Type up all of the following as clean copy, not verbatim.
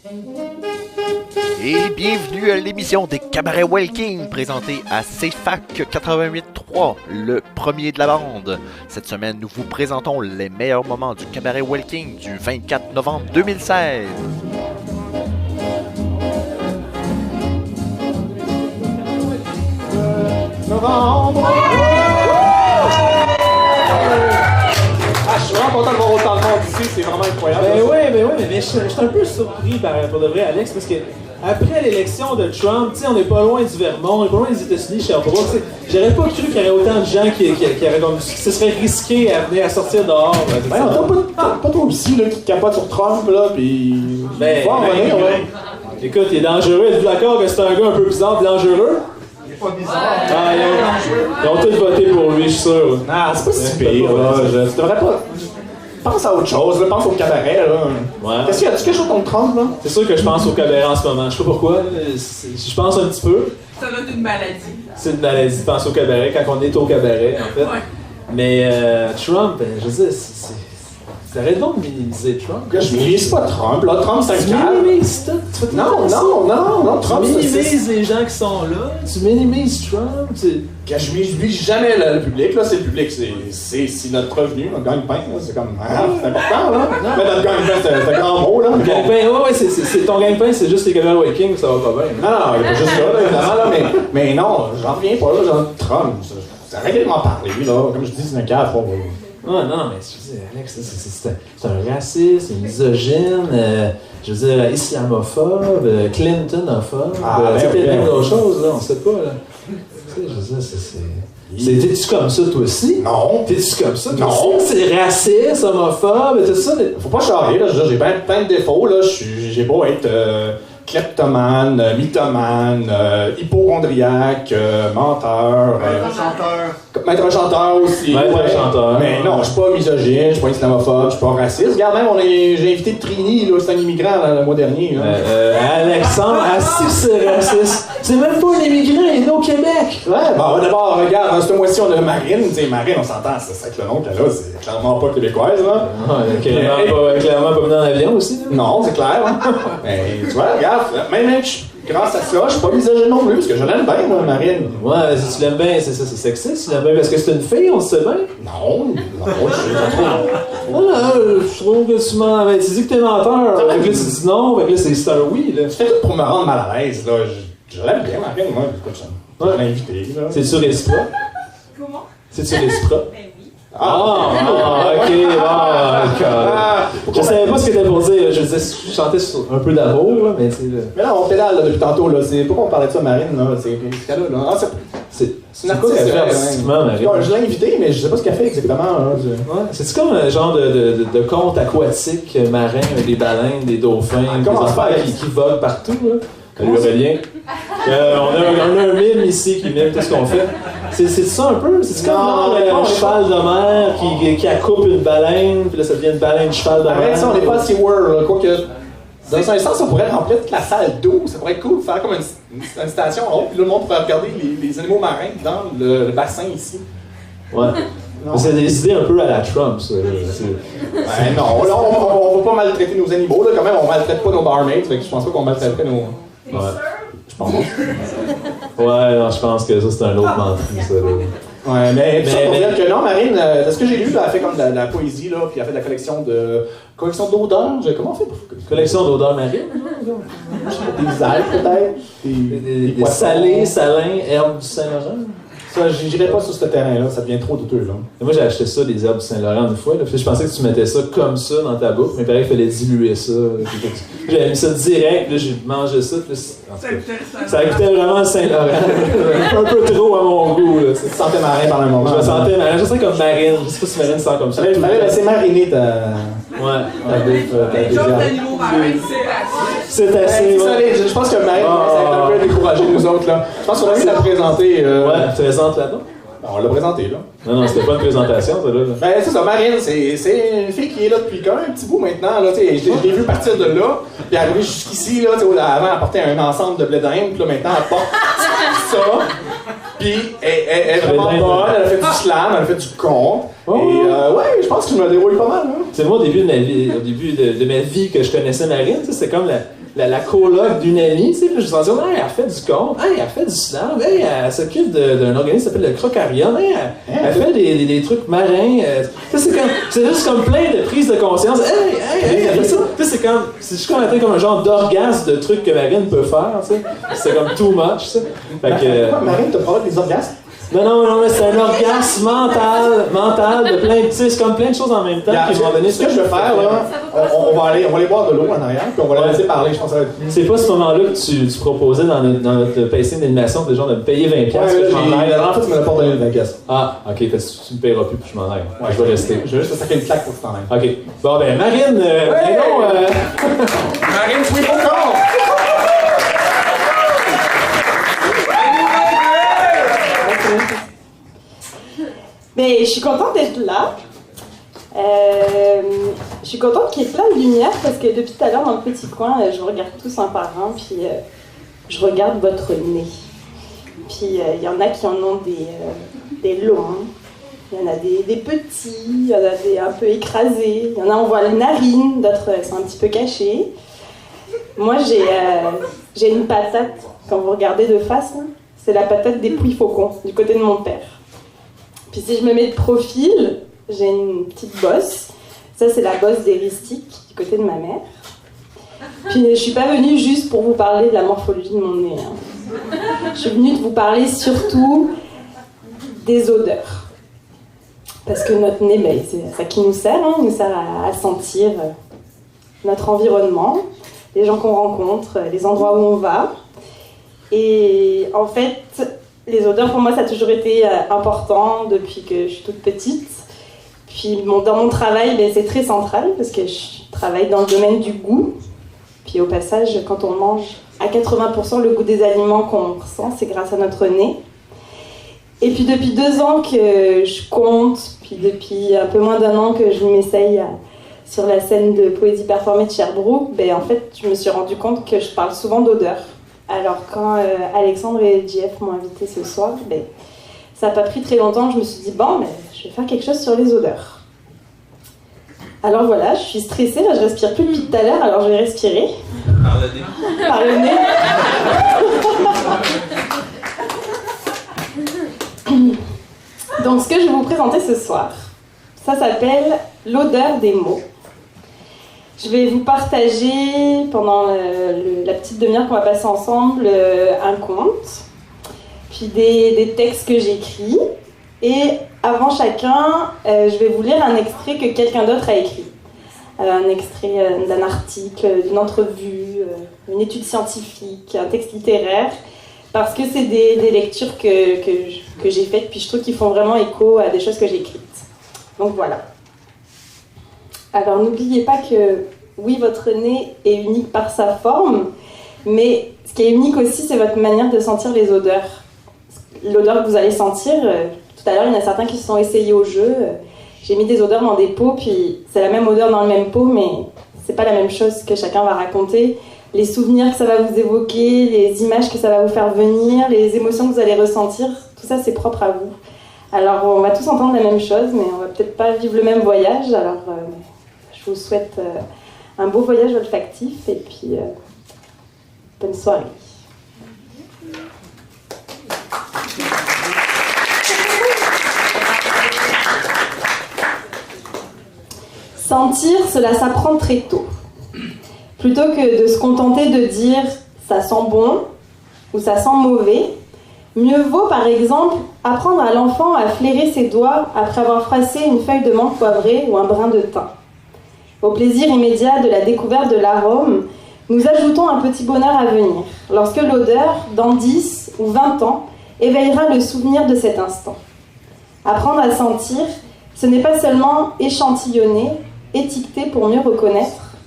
Et bienvenue à l'émission des Cabarets Welking, présentée à CFAC 88.3, le premier de la bande. Cette semaine, nous vous présentons les meilleurs moments du Cabaret Welking du 24 novembre 2016. Novembre! Je suis vraiment content de voir autant de monde ici, c'est vraiment incroyable. Mais je suis un peu surpris pour de vrai, Alex, parce que après l'élection de Trump, on n'est pas loin du Vermont, on n'est pas loin des États-Unis, Sherbrooke. J'aurais pas cru qu'il y aurait autant de gens qui se seraient risqués à venir à sortir dehors. Pas toi aussi là, qui capote sur Trump, là, pis. Écoute, il est dangereux, êtes-vous d'accord que c'est un gars un peu bizarre, dangereux? Pas bizarre. Ils ont tous voté pour lui, je suis sûr. Ah, c'est pas si pire, là. Tu devrais pas. Pense à autre chose, là. Pense au cabaret, là. Ouais. Qu'est-ce qu'il y a? Tu quelque chose contre Trump, là? C'est sûr que je pense au cabaret en ce moment. Je sais pas pourquoi. Je pense un petit peu. Ça doit être une maladie. C'est une maladie de penser au cabaret quand on est au cabaret, en fait. Ouais. Mais Trump, je veux dire, arrête donc de minimiser Trump. Je minimise pas Trump, là. Trump, c'est un Tu calme. minimises tout. Non, Trump, Tu c'est. minimises les gens qui sont là. Tu minimises Trump. Je minimise jamais le public, là. C'est le public, c'est notre revenu, notre gagne-pain, là. C'est comme. Ah, c'est important, là. Mais notre gagne-pain, c'est un grand mot, là. Gagne-pain, ouais, c'est ton gagne-pain, c'est juste les Cabaret Waking, ça va pas bien. Non, il y a pas juste ça, là, évidemment, là. Mais non, j'en reviens pas, là. Genre, Trump, arrêtez de m'en parler, là. Comme je dis, c'est un cas à fond, là. Non, mais je veux dire, Alex, c'est un raciste, c'est misogyne, je veux dire, islamophobe, Clintonophobe, plein d'autres choses, là, on sait pas, là. Tu sais, je veux dire, t'es-tu comme ça, toi aussi? Non. T'es-tu comme ça, toi Non. aussi? C'est raciste, homophobe, tout ça. Faut pas charrier, là. J'ai plein de défauts, là. J'ai beau être kleptomane, mythomane, hypochondriaque, menteur. Maître chanteur aussi. Maître chanteur. Mais non, je suis pas misogyne, je suis pas islamophobe, je suis pas raciste. Regarde, même, j'ai invité Trini, là, c'est un immigrant le mois dernier. Là. Alexandre, c'est raciste. C'est même pas un immigrant, il est au Québec. Ouais, bon, d'abord, regarde, ce mois-ci, on a Marine. Tu sais, Marine, on s'entend, c'est avec le nom qu'elle a, c'est clairement pas québécoise, là. Clairement pas venu en avion aussi, là. Non, c'est clair. Mais tu vois, regarde, même grâce à ça, je suis pas misogyne non plus, parce que je l'aime bien, moi, Marine. Ouais, si tu l'aimes bien, c'est sexiste, tu l'aimes bien parce que c'est une fille, on le sait bien. Non, je Voilà, je trouve que tu mens. Ben, tu dis que t'es menteur, fait que là, tu dis non, fait que là, c'est un oui, là. Tu fais tout pour me rendre mal à l'aise, là. Je l'aime bien, Marine, moi, écoute, je l'ai invité, là. C'est-tu réciproque? Comment? C'est-tu réciproque? Ben oui. Ok, je savais pas ce que t'avais pour dire. Je disais, je chantais sur un peu d'amour, là, mais tu sais. Mais là, on pédale là, depuis tantôt, là. C'est pourquoi on parlait de ça, Marine, là. C'est là. Ah, c'est une quoi artiste, qu'elle fait artistiquement, Marine? Je l'ai invité, mais je sais pas ce qu'elle fait exactement. Hein, Ouais. C'est-tu comme un genre de conte aquatique marin, avec des baleines, des dauphins, des enfants qui voguent partout, là? Salut Aurélien. On a un mime ici qui mime tout ce qu'on fait. C'est ça un peu? C'est comme un cheval de mer qui accoupe une baleine, puis là ça devient une baleine cheval de mer. Arrête ça, on n'est pas à SeaWorld, là. Quoique, dans un sens, on pourrait remplir toute la salle d'eau. Ça pourrait être cool de faire comme une station en haut, puis là, le monde pourrait regarder les animaux marins dans le bassin ici. Ouais. C'est des idées un peu à la Trump, ça. Ouais, non, là, on va pas maltraiter nos animaux, là. Quand même, on maltraite pas nos barmaids, fait que je pense pas qu'on maltraiterait nos. T'es sûr? Je pense. Ouais, non, je pense que ça, c'est un autre menterie, ça. Là. Ouais, mais pour dire que non, Marine, de ce que j'ai lu, là, elle fait comme de la poésie, là, puis elle fait de la collection d'odeurs. Comment on fait pour Collection d'odeurs marines? des algues, peut-être? Des salés, salins, herbes du Saint-Laurent? Ça, j'irai pas sur ce terrain-là, ça devient trop douteux, là. Et moi, j'ai acheté ça, des herbes du Saint-Laurent, une fois. Là, puis je pensais que tu mettais ça comme ça dans ta bouche, mais pareil, il fallait diluer ça. J'avais mis ça direct, là, j'ai mangé ça. Puis ça goûtait vraiment le Saint-Laurent. Un peu trop à mon goût. Là, Tu te sentais marin pendant un moment. Je me sentais marin. Je sais comme Marine. Je sais pas si Marine sent comme ça. Il fallait laisser mariner ta. Ouais. Les jobs d'animaux marins, c'est assez. C'est assez. Je pense que Marine s'est un peu découragée de nous autres, là. Je pense qu'on a envie de la présenter. Ouais, présente là-dedans. On l'a présenté, là. Non, c'était pas une présentation, ça, là. Ben, c'est ça, Marine, c'est une fille qui est là depuis quand même un petit bout maintenant, là, tu sais, je l'ai vu partir de là, puis arriver jusqu'ici, là, tu sais, avant, elle portait un ensemble de blé d'Inde, puis là, maintenant, elle porte ça, puis elle est vraiment bonne, elle a fait du slam, elle a fait du con, et ouais, je pense que je me débrouille pas mal, hein. C'est moi, au début de ma vie que je connaissais Marine, c'était comme la coloc d'une amie, tu sais, puis je me suis dit, hey, elle fait du conte, hey, elle fait du slam, hey, elle s'occupe d'un organisme qui s'appelle le Crocarium, hey, elle fait des trucs marins. C'est juste comme plein de prises de conscience. Hey, elle fait ça. Tu sais, c'est juste comme un genre d'orgasme de trucs que Marine peut faire, tu sais. C'est comme too much, ça. Fait que. Marine, t'as parlé des orgasmes? Non, mais c'est un orgasme mental de plein de, c'est comme plein de choses en même temps qui vont donner ce que je vais faire, là, on va aller boire de l'eau en arrière, puis on va la laisser parler, je pense que ça va être mieux. C'est pas ce moment-là que tu proposais dans notre pacing d'animation, de genre de me payer 20$. Ouais, en fait, tu me l'as pas donné le 20$. Ah, ok, parce que tu me payeras plus, puis je m'en aille. Ouais, je vais rester. Je vais juste te saquer une claque pour que tu t'en ailles. Ok. Bon, ben, Marine, Marine, oui, encore! Ben, je suis contente d'être là. Je suis contente qu'il y ait plein de lumière parce que depuis tout à l'heure, dans le petit coin, je vous regarde tous un par un, puis je regarde votre nez. Puis il y en a qui en ont des longs, il y en a des petits, il y en a des un peu écrasés, il y en a on voit les narines, d'autres sont un petit peu cachées. Moi, j'ai une patate, quand vous regardez de face, là, c'est la patate des Pouilly-Faucon, du côté de mon père. Puis si je me mets de profil, j'ai une petite bosse. Ça, c'est la bosse d'éristique du côté de ma mère. Puis je suis pas venue juste pour vous parler de la morphologie de mon nez. Hein. Je suis venue de vous parler surtout des odeurs. Parce que notre nez, ben, c'est ça qui nous sert. Hein. Il nous sert à sentir notre environnement, les gens qu'on rencontre, les endroits où on va. Et en fait, les odeurs, pour moi, ça a toujours été important depuis que je suis toute petite. Puis dans mon travail, ben, c'est très central parce que je travaille dans le domaine du goût. Puis au passage, quand on mange à 80% le goût des aliments qu'on ressent, c'est grâce à notre nez. Et puis depuis 2 ans que je compte, puis depuis un peu moins d'1 an que je m'essaye sur la scène de poésie performée de Sherbrooke, ben, en fait, je me suis rendu compte que je parle souvent d'odeurs. Alors quand Alexandre et JF m'ont invité ce soir, ben, ça n'a pas pris très longtemps, je me suis dit, bon, ben, je vais faire quelque chose sur les odeurs. Alors voilà, je suis stressée, là je respire plus depuis tout à l'heure, alors je vais respirer. Par le nez. Par le nez. Donc ce que je vais vous présenter ce soir, ça s'appelle l'odeur des mots. Je vais vous partager pendant la petite demi-heure qu'on va passer ensemble un conte, puis des textes que j'écris. Et avant chacun, je vais vous lire un extrait que quelqu'un d'autre a écrit. Un extrait d'un article, d'une entrevue, une étude scientifique, un texte littéraire, parce que c'est des lectures que j'ai faites, puis je trouve qu'ils font vraiment écho à des choses que j'ai écrites. Donc voilà. Alors n'oubliez pas que, oui, votre nez est unique par sa forme, mais ce qui est unique aussi, c'est votre manière de sentir les odeurs. L'odeur que vous allez sentir, tout à l'heure, il y en a certains qui se sont essayés au jeu. J'ai mis des odeurs dans des pots, puis c'est la même odeur dans le même pot, mais c'est pas la même chose que chacun va raconter. Les souvenirs que ça va vous évoquer, les images que ça va vous faire venir, les émotions que vous allez ressentir, tout ça, c'est propre à vous. Alors, on va tous entendre la même chose, mais on va peut-être pas vivre le même voyage. Alors, je vous souhaite un beau voyage olfactif et puis bonne soirée. Sentir, cela s'apprend très tôt. Plutôt que de se contenter de dire « ça sent bon » ou « ça sent mauvais », mieux vaut par exemple apprendre à l'enfant à flairer ses doigts après avoir froissé une feuille de menthe poivrée ou un brin de thym. Au plaisir immédiat de la découverte de l'arôme, nous ajoutons un petit bonheur à venir, lorsque l'odeur, dans 10 ou 20 ans, éveillera le souvenir de cet instant. Apprendre à sentir, ce n'est pas seulement échantillonner, étiqueter pour mieux reconnaître,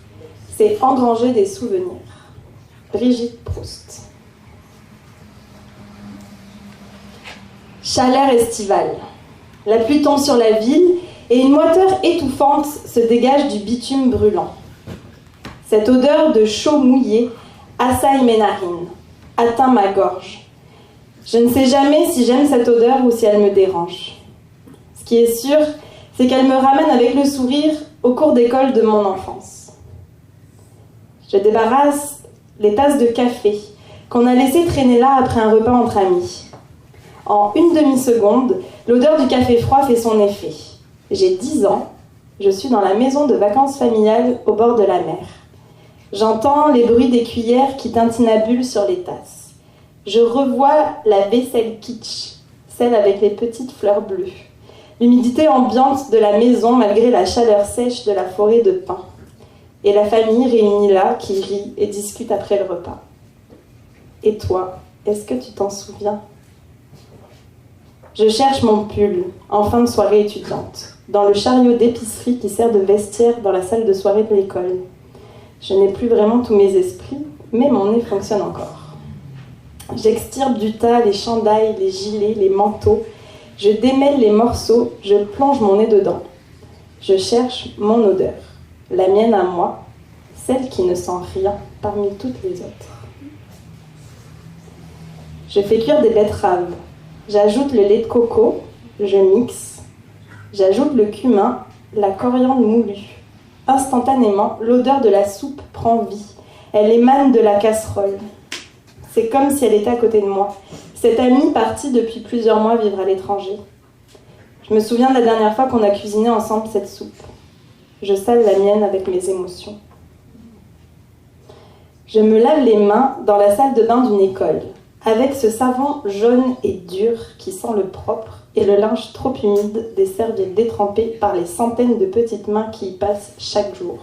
c'est engranger des souvenirs. Brigitte Proust. Chaleur estivale. La pluie tombe sur la ville et une moiteur étouffante se dégage du bitume brûlant. Cette odeur de chaud mouillé assaille mes narines, atteint ma gorge. Je ne sais jamais si j'aime cette odeur ou si elle me dérange. Ce qui est sûr, c'est qu'elle me ramène avec le sourire au cours d'école de mon enfance. Je débarrasse les tasses de café qu'on a laissées traîner là après un repas entre amis. En une demi-seconde, l'odeur du café froid fait son effet. J'ai 10 ans, je suis dans la maison de vacances familiales au bord de la mer. J'entends les bruits des cuillères qui tintinabulent sur les tasses. Je revois la vaisselle kitsch, celle avec les petites fleurs bleues. L'humidité ambiante de la maison malgré la chaleur sèche de la forêt de pins. Et la famille réunie là qui rit et discute après le repas. Et toi, est-ce que tu t'en souviens ? Je cherche mon pull, en fin de soirée étudiante, dans le chariot d'épicerie qui sert de vestiaire dans la salle de soirée de l'école. Je n'ai plus vraiment tous mes esprits, mais mon nez fonctionne encore. J'extirpe du tas les chandails, les gilets, les manteaux. Je démêle les morceaux, je plonge mon nez dedans. Je cherche mon odeur, la mienne à moi, celle qui ne sent rien parmi toutes les autres. Je fais cuire des betteraves. J'ajoute le lait de coco, je mixe. J'ajoute le cumin, la coriandre moulue. Instantanément, l'odeur de la soupe prend vie. Elle émane de la casserole. C'est comme si elle était à côté de moi. Cette amie partie depuis plusieurs mois vivre à l'étranger. Je me souviens de la dernière fois qu'on a cuisiné ensemble cette soupe. Je sale la mienne avec mes émotions. Je me lave les mains dans la salle de bain d'une école, avec ce savon jaune et dur qui sent le propre et le linge trop humide des serviettes détrempées par les centaines de petites mains qui y passent chaque jour.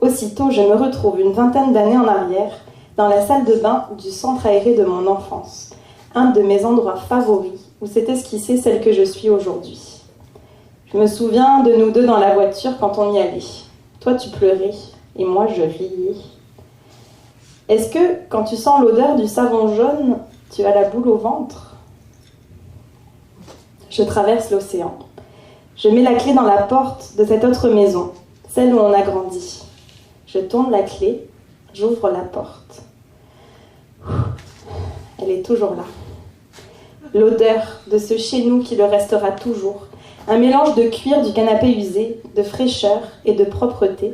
Aussitôt, je me retrouve une vingtaine d'années en arrière, dans la salle de bain du centre aéré de mon enfance, un de mes endroits favoris où s'est esquissée celle que je suis aujourd'hui. Je me souviens de nous deux dans la voiture quand on y allait. Toi, tu pleurais et moi, je riais. Est-ce que, quand tu sens l'odeur du savon jaune, tu as la boule au ventre ? Je traverse l'océan. Je mets la clé dans la porte de cette autre maison, celle où on a grandi. Je tourne la clé, j'ouvre la porte. Elle est toujours là. L'odeur de ce chez nous qui le restera toujours. Un mélange de cuir du canapé usé, de fraîcheur et de propreté,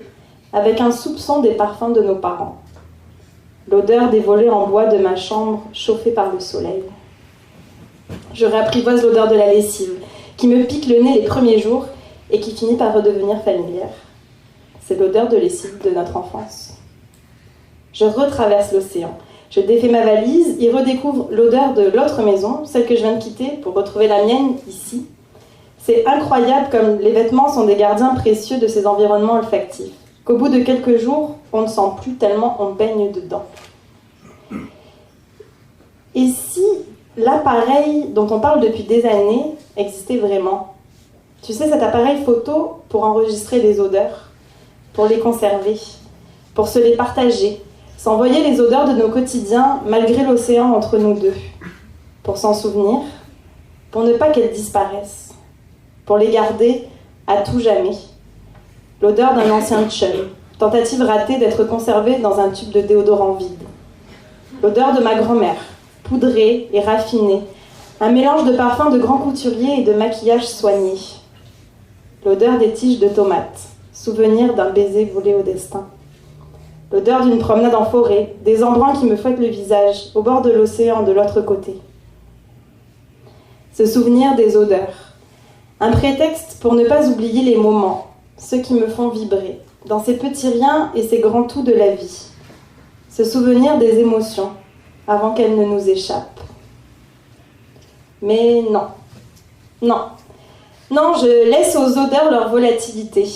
avec un soupçon des parfums de nos parents. L'odeur des volets en bois de ma chambre chauffée par le soleil. Je réapprivoise l'odeur de la lessive, qui me pique le nez les premiers jours et qui finit par redevenir familière. C'est l'odeur de lessive de notre enfance. Je retraverse l'océan. Je défais ma valise et redécouvre l'odeur de l'autre maison, celle que je viens de quitter pour retrouver la mienne ici. C'est incroyable comme les vêtements sont des gardiens précieux de ces environnements olfactifs, qu'au bout de quelques jours, on ne sent plus tellement on baigne dedans. Et si l'appareil dont on parle depuis des années existait vraiment ? Tu sais, cet appareil photo pour enregistrer les odeurs, pour les conserver, pour se les partager, s'envoyer les odeurs de nos quotidiens malgré l'océan entre nous deux, pour s'en souvenir, pour ne pas qu'elles disparaissent, pour les garder à tout jamais. L'odeur d'un ancien chum, tentative ratée d'être conservée dans un tube de déodorant vide. L'odeur de ma grand-mère, poudrée et raffinée, un mélange de parfums de grands couturiers et de maquillage soigné. L'odeur des tiges de tomates, souvenir d'un baiser volé au destin. L'odeur d'une promenade en forêt, des embruns qui me fouettent le visage, au bord de l'océan de l'autre côté. Ce souvenir des odeurs, un prétexte pour ne pas oublier les moments, ceux qui me font vibrer, dans ces petits riens et ces grands tout de la vie. Ce souvenir des émotions, avant qu'elles ne nous échappent. Mais non, je laisse aux odeurs leur volatilité.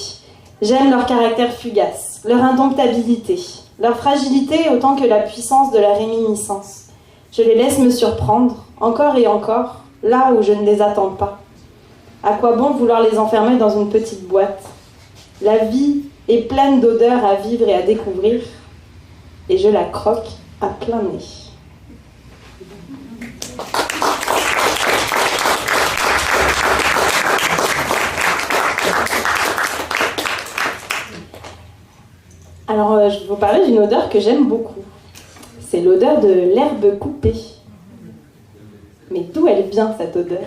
J'aime leur caractère fugace, leur indomptabilité, leur fragilité autant que la puissance de la réminiscence. Je les laisse me surprendre, encore et encore, là où je ne les attends pas. À quoi bon vouloir les enfermer dans une petite boîte ? La vie est pleine d'odeurs à vivre et à découvrir, et je la croque à plein nez. Alors, je vais vous parler d'une odeur que j'aime beaucoup. C'est l'odeur de l'herbe coupée. Mais d'où elle vient, cette odeur ?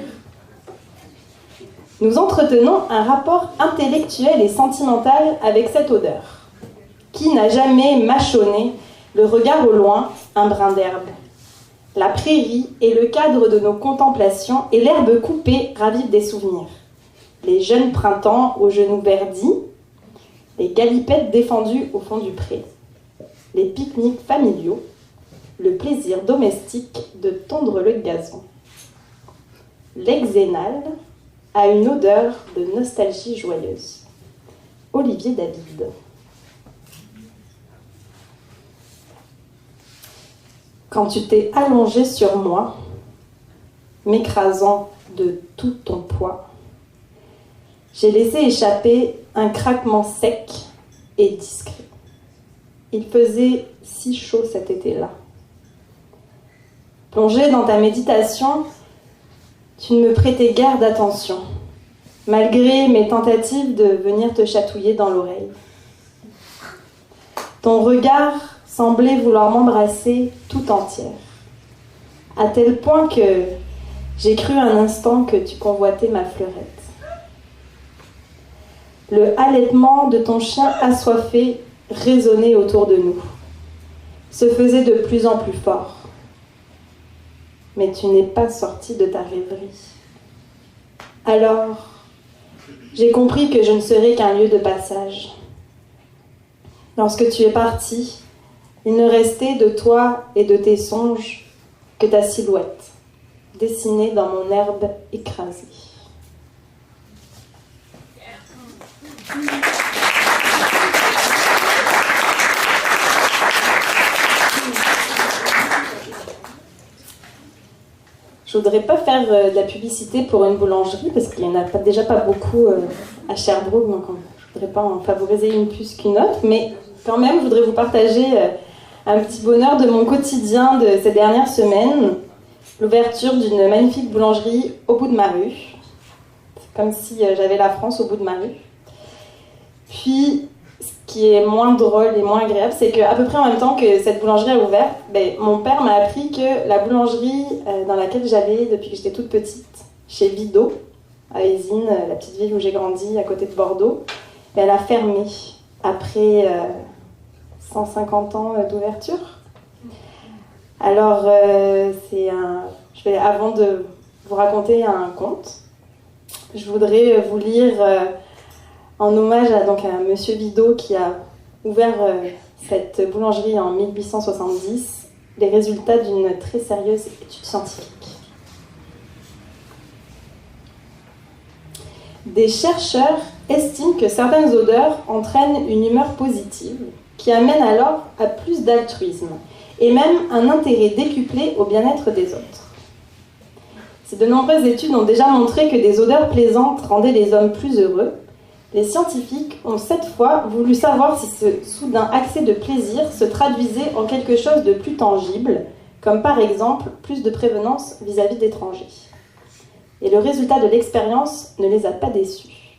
Nous entretenons un rapport intellectuel et sentimental avec cette odeur. Qui n'a jamais mâchonné Le regard au loin, un brin d'herbe. La prairie est le cadre de nos contemplations et l'herbe coupée ravive des souvenirs. Les jeunes printemps aux genoux verdis, les galipettes défendues au fond du pré, les pique-niques familiaux, le plaisir domestique de tondre le gazon. L'hexénal a une odeur de nostalgie joyeuse. Olivier David. Quand tu t'es allongé sur moi, m'écrasant de tout ton poids, j'ai laissé échapper un craquement sec et discret. Il faisait si chaud cet été-là. Plongé dans ta méditation, tu ne me prêtais guère d'attention, malgré mes tentatives de venir te chatouiller dans l'oreille. Ton regard semblait vouloir m'embrasser tout entière, à tel point que j'ai cru un instant que tu convoitais ma fleurette. Le halètement de ton chien assoiffé résonnait autour de nous, se faisait de plus en plus fort. Mais tu n'es pas sorti de ta rêverie. Alors, j'ai compris que je ne serais qu'un lieu de passage. Lorsque tu es parti, il ne restait de toi et de tes songes que ta silhouette, dessinée dans mon herbe écrasée. Je voudrais pas faire de la publicité pour une boulangerie parce qu'il n'y en a déjà pas beaucoup à Sherbrooke, donc je voudrais pas en favoriser une plus qu'une autre, mais quand même je voudrais vous partager un petit bonheur de mon quotidien de ces dernières semaines, l'ouverture d'une magnifique boulangerie au bout de ma rue. C'est comme si j'avais la France au bout de ma rue. Puis, ce qui est moins drôle et moins agréable, c'est qu'à peu près en même temps que cette boulangerie a ouvert, mon père m'a appris que la boulangerie dans laquelle j'allais depuis que j'étais toute petite, chez Vido, à Ézine, la petite ville où j'ai grandi à côté de Bordeaux, elle a fermé après 150 ans d'ouverture. Alors, avant de vous raconter un conte, je voudrais vous lire en hommage à Monsieur Vido qui a ouvert cette boulangerie en 1870, les résultats d'une très sérieuse étude scientifique. Des chercheurs estiment que certaines odeurs entraînent une humeur positive qui amène alors à plus d'altruisme et même un intérêt décuplé au bien-être des autres. Si de nombreuses études ont déjà montré que des odeurs plaisantes rendaient les hommes plus heureux, les scientifiques ont cette fois voulu savoir si ce soudain accès de plaisir se traduisait en quelque chose de plus tangible, comme par exemple plus de prévenance vis-à-vis d'étrangers. Et le résultat de l'expérience ne les a pas déçus.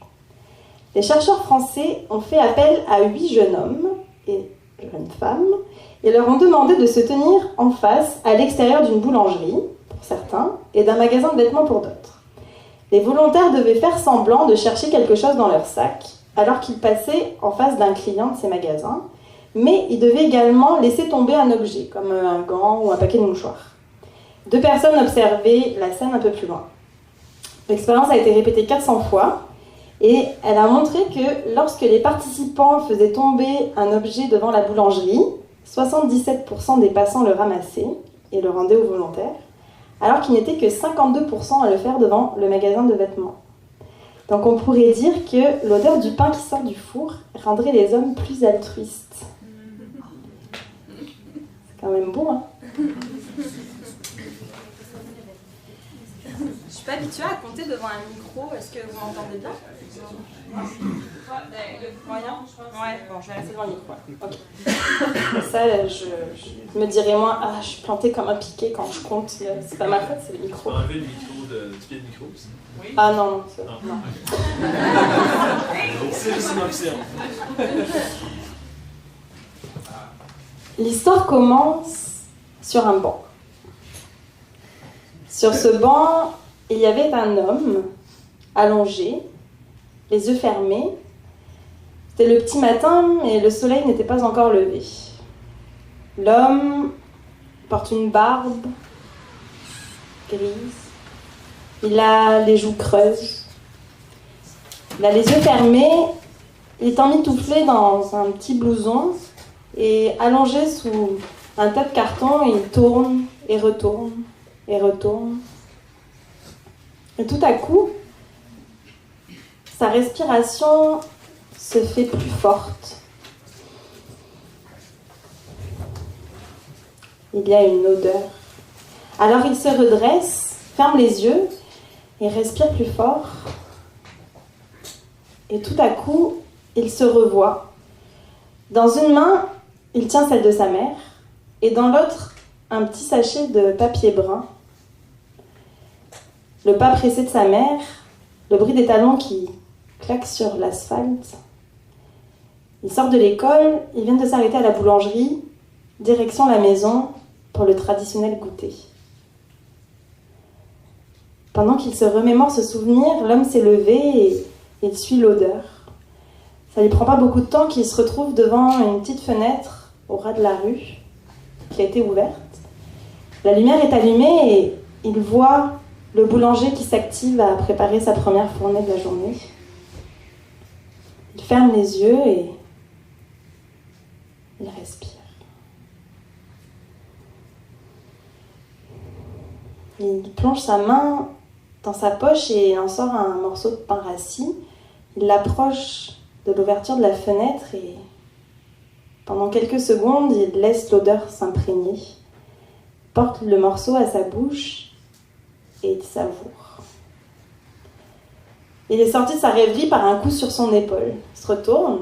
Les chercheurs français ont fait appel à 8 jeunes hommes et jeunes femmes et leur ont demandé de se tenir en face à l'extérieur d'une boulangerie, pour certains, et d'un magasin de vêtements pour d'autres. Les volontaires devaient faire semblant de chercher quelque chose dans leur sac, alors qu'ils passaient en face d'un client de ces magasins, mais ils devaient également laisser tomber un objet, comme un gant ou un paquet de mouchoirs. 2 personnes observaient la scène un peu plus loin. L'expérience a été répétée 400 fois, et elle a montré que lorsque les participants faisaient tomber un objet devant la boulangerie, 77% des passants le ramassaient et le rendaient aux volontaires, alors qu'il n'était que 52% à le faire devant le magasin de vêtements. Donc on pourrait dire que l'odeur du pain qui sort du four rendrait les hommes plus altruistes. C'est quand même beau, hein? Je suis pas habituée à compter devant un micro. Est-ce que vous m'entendez bien? Moyen? Ouais, bon, je vais rester devant le micro. Ok. Ça, je me dirais moins, je suis plantée comme un piquet quand je compte. C'est pas ma faute, c'est le micro. On peut enlever le micro du pied de micro aussi. Oui. Ah non, non. C'est le synopsis. L'histoire commence sur un banc. Sur ce banc, il y avait un homme allongé, les yeux fermés. C'était le petit matin, mais le soleil n'était pas encore levé. L'homme porte une barbe grise. Il a les joues creuses. Il a les yeux fermés. Il est emmitouflé dans un petit blouson et allongé sous un tas de cartons, il tourne et retourne et retourne. Et tout à coup, sa respiration se fait plus forte. Il y a une odeur. Alors il se redresse, ferme les yeux et respire plus fort. Et tout à coup, il se revoit. Dans une main, il tient celle de sa mère et dans l'autre, un petit sachet de papier brun. Le pas pressé de sa mère, le bruit des talons qui claquent sur l'asphalte. Ils sortent de l'école, ils viennent de s'arrêter à la boulangerie, direction la maison pour le traditionnel goûter. Pendant qu'il se remémore ce souvenir, l'homme s'est levé et il suit l'odeur. Ça lui prend pas beaucoup de temps qu'il se retrouve devant une petite fenêtre au ras de la rue qui a été ouverte. La lumière est allumée et il voit le boulanger qui s'active à préparer sa première fournée de la journée. Il ferme les yeux et il respire. Il plonge sa main dans sa poche et en sort un morceau de pain rassis. Il l'approche de l'ouverture de la fenêtre et pendant quelques secondes, il laisse l'odeur s'imprégner, porte le morceau à sa bouche et il savoure. Il est sorti de sa rêverie par un coup sur son épaule. Il se retourne,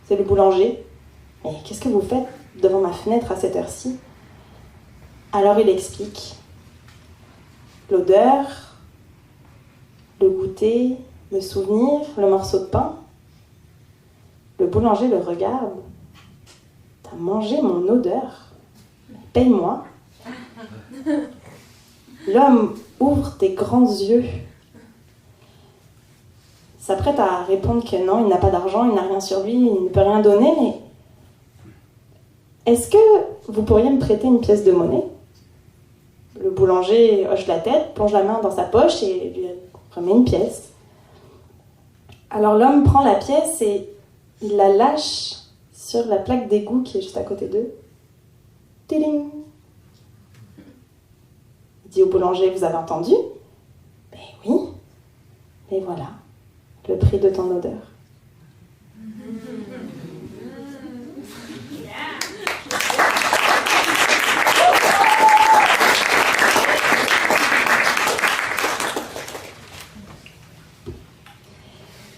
c'est le boulanger. « Mais qu'est-ce que vous faites devant ma fenêtre à cette heure-ci » Alors il explique. L'odeur, le goûter, le souvenir, le morceau de pain. Le boulanger le regarde. « T'as mangé mon odeur. Paye-moi. » L'homme ouvre des grands yeux. Il s'apprête à répondre que non, il n'a pas d'argent, il n'a rien sur lui, il ne peut rien donner, mais est-ce que vous pourriez me prêter une pièce de monnaie ? Le boulanger hoche la tête, plonge la main dans sa poche et lui remet une pièce. Alors l'homme prend la pièce et il la lâche sur la plaque d'égout qui est juste à côté d'eux. Tiding ! Il dit au boulanger, vous avez entendu ? Ben oui. Et voilà, le prix de ton odeur.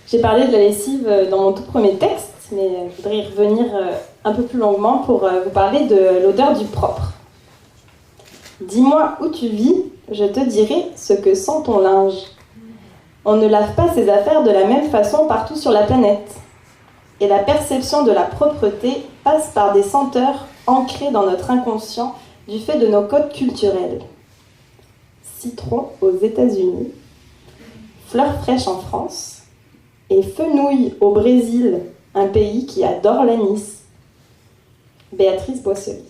J'ai parlé de la lessive dans mon tout premier texte, mais je voudrais y revenir un peu plus longuement pour vous parler de l'odeur du propre. Dis-moi où tu vis, je te dirai ce que sent ton linge. On ne lave pas ses affaires de la même façon partout sur la planète. Et la perception de la propreté passe par des senteurs ancrées dans notre inconscient du fait de nos codes culturels. Citron aux États-Unis, fleurs fraîches en France, et fenouil au Brésil, un pays qui adore l'anis. Béatrice Boissely.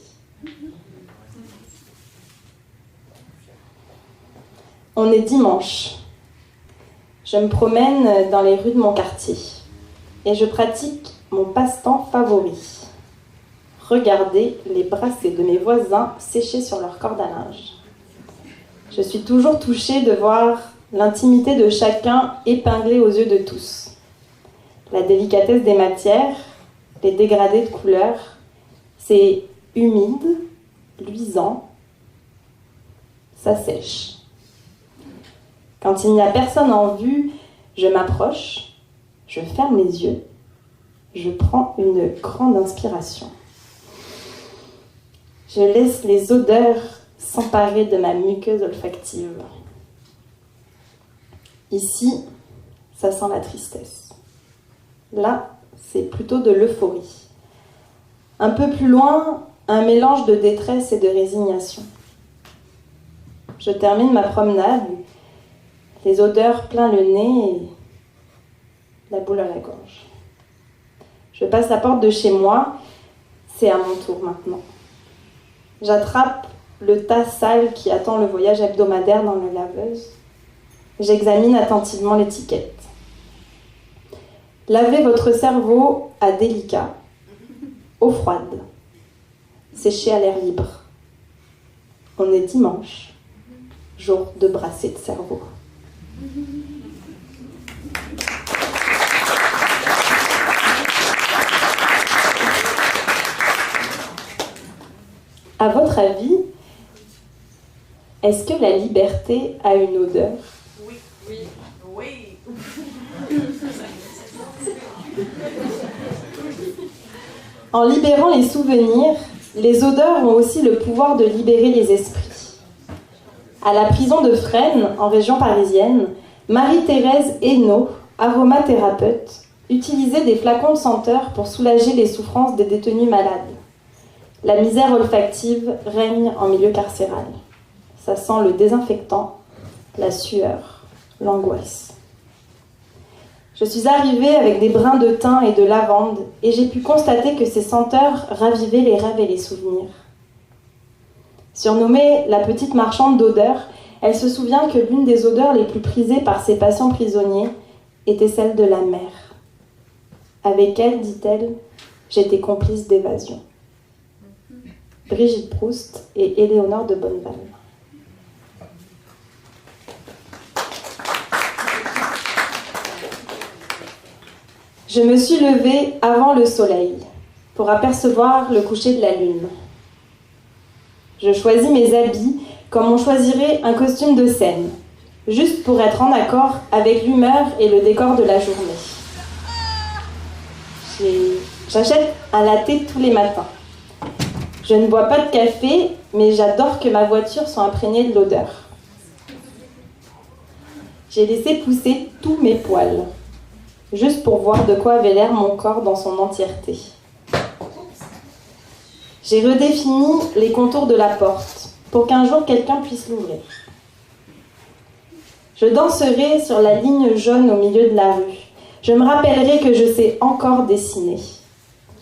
On est dimanche. Je me promène dans les rues de mon quartier et je pratique mon passe-temps favori. Regarder les brassées de mes voisins sécher sur leur corde à linge. Je suis toujours touchée de voir l'intimité de chacun épinglée aux yeux de tous. La délicatesse des matières, les dégradés de couleurs, c'est humide, luisant, ça sèche. Quand il n'y a personne en vue, je m'approche, je ferme les yeux, je prends une grande inspiration. Je laisse les odeurs s'emparer de ma muqueuse olfactive. Ici, ça sent la tristesse. Là, c'est plutôt de l'euphorie. Un peu plus loin, un mélange de détresse et de résignation. Je termine ma promenade, les odeurs plein le nez et la boule à la gorge. Je passe la porte de chez moi, c'est à mon tour maintenant. J'attrape le tas sale qui attend le voyage hebdomadaire dans la laveuse. J'examine attentivement l'étiquette. Lavez votre cerveau à délicat, eau froide, séché à l'air libre. On est dimanche, jour de brasser de cerveau. À votre avis, est-ce que la liberté a une odeur? Oui, oui, oui. En libérant les souvenirs, les odeurs ont aussi le pouvoir de libérer les esprits. À la prison de Fresnes, en région parisienne, Marie-Thérèse Hainaut, aromathérapeute, utilisait des flacons de senteur pour soulager les souffrances des détenus malades. La misère olfactive règne en milieu carcéral. Ça sent le désinfectant, la sueur, l'angoisse. Je suis arrivée avec des brins de thym et de lavande et j'ai pu constater que ces senteurs ravivaient les rêves et les souvenirs. Surnommée la petite marchande d'odeurs, elle se souvient que l'une des odeurs les plus prisées par ses patients prisonniers était celle de la mer. Avec elle, dit-elle, j'étais complice d'évasion. Brigitte Proust et Éléonore de Bonneval. Je me suis levée avant le soleil pour apercevoir le coucher de la lune. Je choisis mes habits comme on choisirait un costume de scène, juste pour être en accord avec l'humeur et le décor de la journée. J'achète un latte tous les matins. Je ne bois pas de café, mais j'adore que ma voiture soit imprégnée de l'odeur. J'ai laissé pousser tous mes poils, juste pour voir de quoi avait l'air mon corps dans son entièreté. J'ai redéfini les contours de la porte, pour qu'un jour quelqu'un puisse l'ouvrir. Je danserai sur la ligne jaune au milieu de la rue. Je me rappellerai que je sais encore dessiner,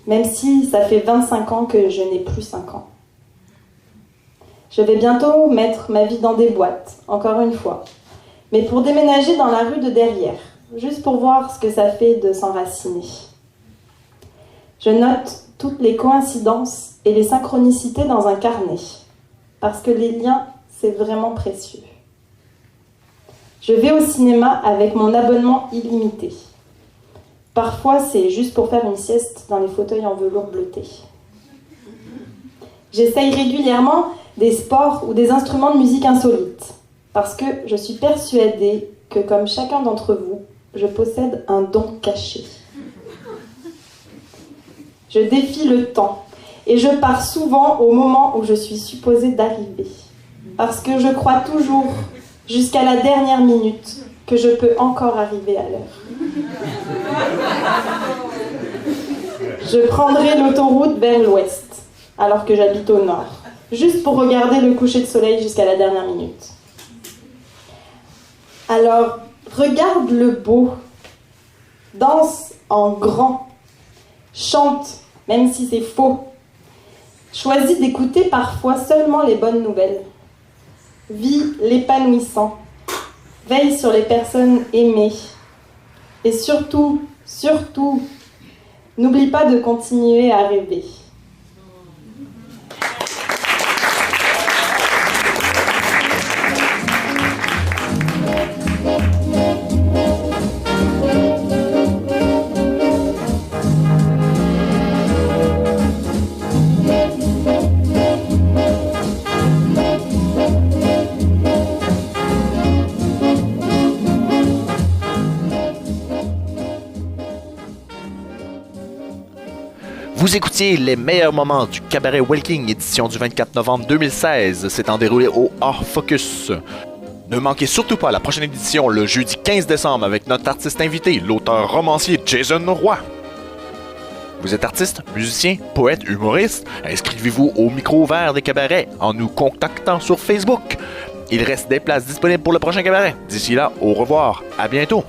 même si ça fait 25 ans que je n'ai plus 5 ans. Je vais bientôt mettre ma vie dans des boîtes, encore une fois, mais pour déménager dans la rue de derrière, juste pour voir ce que ça fait de s'enraciner. Je note toutes les coïncidences et les synchronicités dans un carnet, parce que les liens, c'est vraiment précieux. Je vais au cinéma avec mon abonnement illimité. Parfois, c'est juste pour faire une sieste dans les fauteuils en velours bleuté. J'essaye régulièrement des sports ou des instruments de musique insolites, parce que je suis persuadée que, comme chacun d'entre vous, je possède un don caché. Je défie le temps, et je pars souvent au moment où je suis supposée d'arriver, parce que je crois toujours, jusqu'à la dernière minute, que je peux encore arriver à l'heure. Je prendrai l'autoroute vers l'ouest, alors que j'habite au nord, juste pour regarder le coucher de soleil jusqu'à la dernière minute. Alors, regarde le beau, danse en grand, chante, même si c'est faux. Choisis d'écouter parfois seulement les bonnes nouvelles. Vis l'épanouissant. Veille sur les personnes aimées. Et surtout, n'oublie pas de continuer à rêver. Vous écoutiez les meilleurs moments du Cabaret Welking, édition du 24 novembre 2016, s'étant déroulé au Art Focus. Ne manquez surtout pas la prochaine édition le jeudi 15 décembre avec notre artiste invité, l'auteur romancier Jason Roy. Vous êtes artiste, musicien, poète, humoriste? Inscrivez-vous au micro ouvert des cabarets en nous contactant sur Facebook. Il reste des places disponibles pour le prochain cabaret. D'ici là, au revoir, à bientôt.